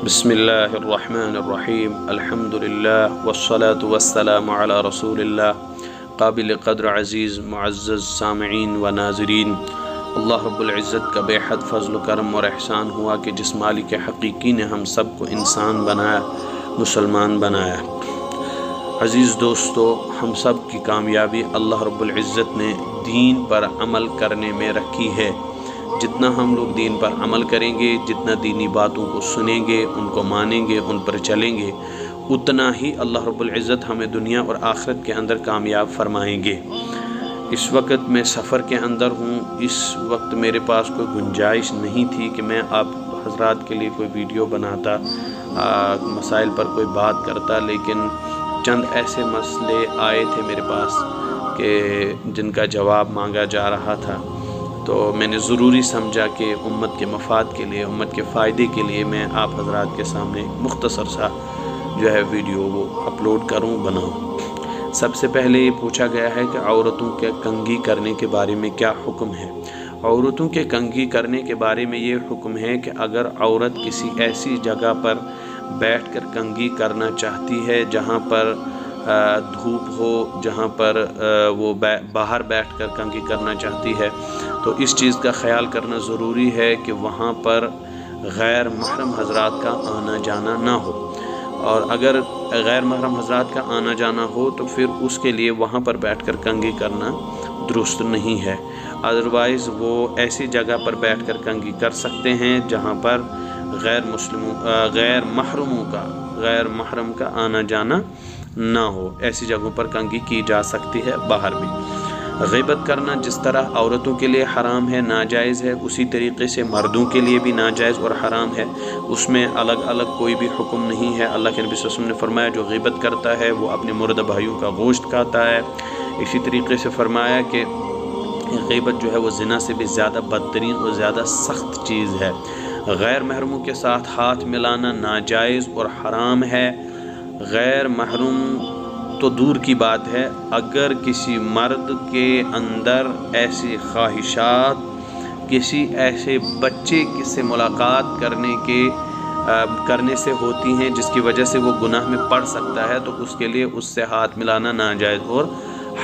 बिस्मिल्लाहिर्रहमानिर्रहीम अल्हम्दुलिल्लाह वस्सलातु वस्सलामु अला रसूलिल्लाह काबिल क़द्र अज़ीज़ मुअज़्ज़ज़ सामिईन व नाज़रीन। अल्लाह रब्बुल इज़्ज़त का बेहद फ़ज़्ल करम और एहसान हुआ कि जिस मालिक हक़ीक़ी ने हम सब को इंसान बनाया, मुसलमान बनाया। अज़ीज़ दोस्तों, हम सब की कामयाबी अल्लाह रब्बुल इज़्ज़त ने दीन पर अमल करने में रखी है। जितना हम लोग दीन पर अमल करेंगे, जितना दीनी बातों को सुनेंगे, उनको मानेंगे, उन पर चलेंगे, उतना ही अल्लाह रब्बुल इज़्ज़त हमें दुनिया और आखिरत के अंदर कामयाब फरमाएंगे। इस वक्त मैं सफ़र के अंदर हूँ। इस वक्त मेरे पास कोई गुंजाइश नहीं थी कि मैं आप हज़रात के लिए कोई वीडियो बनाता, मसाइल पर कोई बात करता, लेकिन चंद ऐसे मसले आए थे मेरे पास कि जिनका जवाब मांगा जा रहा था। तो मैंने ज़रूरी समझा कि उम्मत के मफाद के लिए, उम्मत के फ़ायदे के लिए मैं आप हज़रात के सामने मुख्तसर सा जो है वीडियो वो अपलोड करूं, बनाऊं। सबसे पहले ये पूछा गया है कि औरतों के कंघी करने के बारे में क्या हुक्म है। औरतों के कंघी करने के बारे में ये हुक्म है कि अगर औरत किसी ऐसी जगह पर बैठकर कंघी करना चाहती है जहाँ पर धूप हो, जहाँ पर वो बाहर बैठकर कंघी करना चाहती है, तो इस चीज़ का ख्याल करना ज़रूरी है कि वहाँ पर गैर महरम हज़रात का आना जाना ना हो। और अगर गैर महरम हज़रात का आना जाना हो तो फिर उसके लिए वहाँ पर बैठकर कंघी करना दुरुस्त नहीं है। अदरवाइज़ वो ऐसी जगह पर बैठकर कंघी कर सकते हैं जहाँ पर गैर महरम का आना जाना ना हो। ऐसी जगहों पर कंघी की जा सकती है, बाहर भी। ग़ीबत करना जिस तरह औरतों के लिए हराम है, नाजायज़ है, उसी तरीक़े से मर्दों के लिए भी नाजायज़ और हराम है। उसमें अलग अलग कोई भी हुक्म नहीं है। अल्लाह के नबी सल्लल्लाहु अलैहि वसल्लम ने फरमाया जो ग़ीबत करता है वो अपने मुर्दा भाइयों का गोश्त खाता है। इसी तरीक़े से फरमाया कि ग़ीबत जो है वो ज़िना से भी ज़्यादा बदतरीन और ज़्यादा सख्त चीज़ है। गैर महरमों के साथ हाथ मिलाना नाजायज़ और हराम है। गैर महरम तो दूर की बात है, अगर किसी मर्द के अंदर ऐसी ख्वाहिशात, किसी ऐसे बच्चे से मुलाकात करने से होती हैं जिसकी वजह से वो गुनाह में पड़ सकता है, तो उसके लिए उससे हाथ मिलाना नाजायज़ और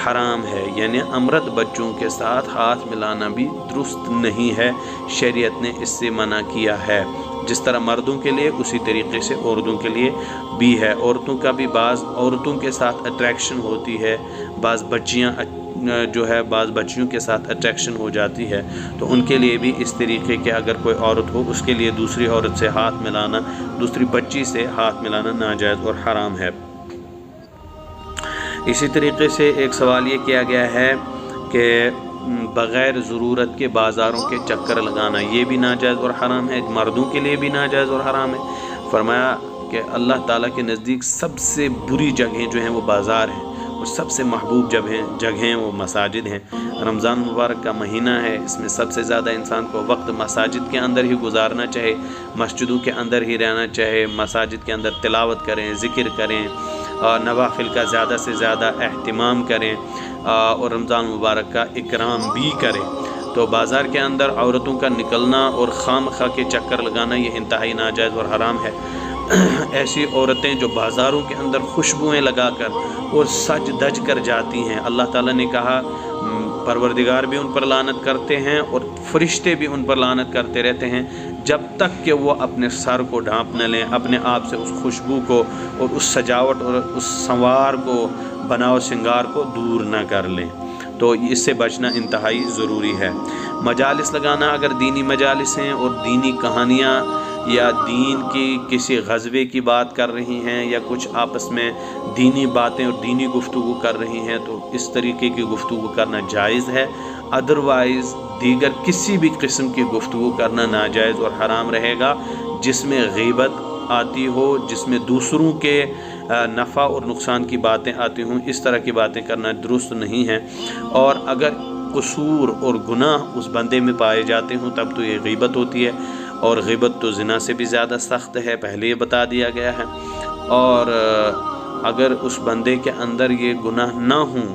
हराम है। यानी अमृत बच्चों के साथ हाथ मिलाना भी दुरुस्त नहीं है, शरीयत ने इससे मना किया है। जिस तरह मर्दों के लिए उसी तरीक़े से औरतों के लिए भी है। औरतों का भी बाज़ औरतों के साथ अट्रैक्शन होती है, बाज़ बच्चियाँ जो है बाज़ बच्चियों के साथ अट्रैक्शन हो जाती है, तो उनके लिए भी इस तरीके के अगर कोई औरत हो उसके लिए दूसरी औरत से हाथ मिलाना, दूसरी बच्ची से हाथ मिलाना नाजायज़ और हराम है। इसी तरीके से एक सवाल ये किया गया है कि बग़ैर ज़रूरत के बाज़ारों के चक्कर लगाना, ये भी नाजायज़ और हराम है, मर्दों के लिए भी नाजायज़ और हराम है। फरमाया कि अल्लाह ताला के नज़दीक सबसे बुरी जगहें जो हैं वो बाज़ार हैं और सबसे महबूब जगहें वो मसाजिद हैं। रमज़ान मुबारक का महीना है, इसमें सबसे ज़्यादा इंसान को वक्त मसाजिद के अंदर ही गुजारना चाहे, मस्जिदों के अंदर ही रहना चाहे, मसाजिद के अंदर तिलावत करें, ज़िक्र करें और नवाफिल का ज़्यादा से ज़्यादा एहतिमाम करें और रमज़ान मुबारक का इकराम भी करें। तो बाज़ार के अंदर औरतों का निकलना और खामखा के चक्कर लगाना ये इंतहाई नाजायज़ और हराम है। ऐसी औरतें जो बाज़ारों के अंदर खुशबुएँ लगाकर और सज धज कर जाती हैं, अल्लाह ताला ने कहा परवरदिगार भी उन पर लानत करते हैं और फरिश्ते भी उन पर लानत करते रहते हैं जब तक कि वो अपने सर को ढांप न लें, अपने आप से उस खुशबू को और उस सजावट और उस संवार को, बनाव श्रृंगार को दूर न कर लें। तो इससे बचना इंतहाई ज़रूरी है। मजालिस लगाना, अगर दीनी मजालिस हैं और दीनी कहानियाँ या दीन की किसी ग़ज़वे की बात कर रही हैं या कुछ आपस में दीनी बातें और दीनी गुफ्तगू कर रही हैं, तो इस तरीके की गुफ्तगू करना जायज़ है। अदरवाइज़ दीगर किसी भी किस्म की गुफ्तगू करना नाजायज़ और हराम रहेगा जिसमें ग़ीबत आती हो, जिसमें दूसरों के नफ़ा और नुकसान की बातें आती हों। इस तरह की बातें करना दुरुस्त नहीं है। और अगर कसूर और गुनाह उस बंदे में पाए जाते हों तब तो ये ग़ीबत होती है, और ग़ीबत तो ज़िना से भी ज़्यादा सख्त है, पहले ये बता दिया गया है। और अगर उस बंदे के अंदर ये गुनाह ना हों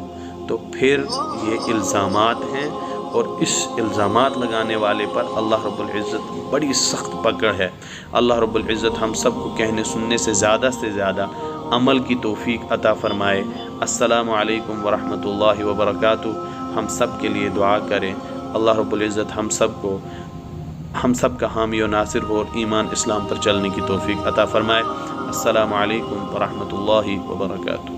तो फिर ये इल्ज़ामात हैं اور اس الزامات لگانے والے پر اللہ رب العزت بڑی سخت پکڑ ہے۔ اللہ رب العزت ہم سب کو کہنے سننے سے زیادہ عمل کی توفیق عطا فرمائے۔ السلام علیکم ورحمۃ اللہ وبرکاتہ۔ ہم سب کے لیے دعا کریں، اللہ رب العزت ہم سب کا حامی و ناصر ہو اور ایمان اسلام پر چلنے کی توفیق عطا فرمائے۔ السلام علیکم ورحمۃ اللہ وبرکاتہ۔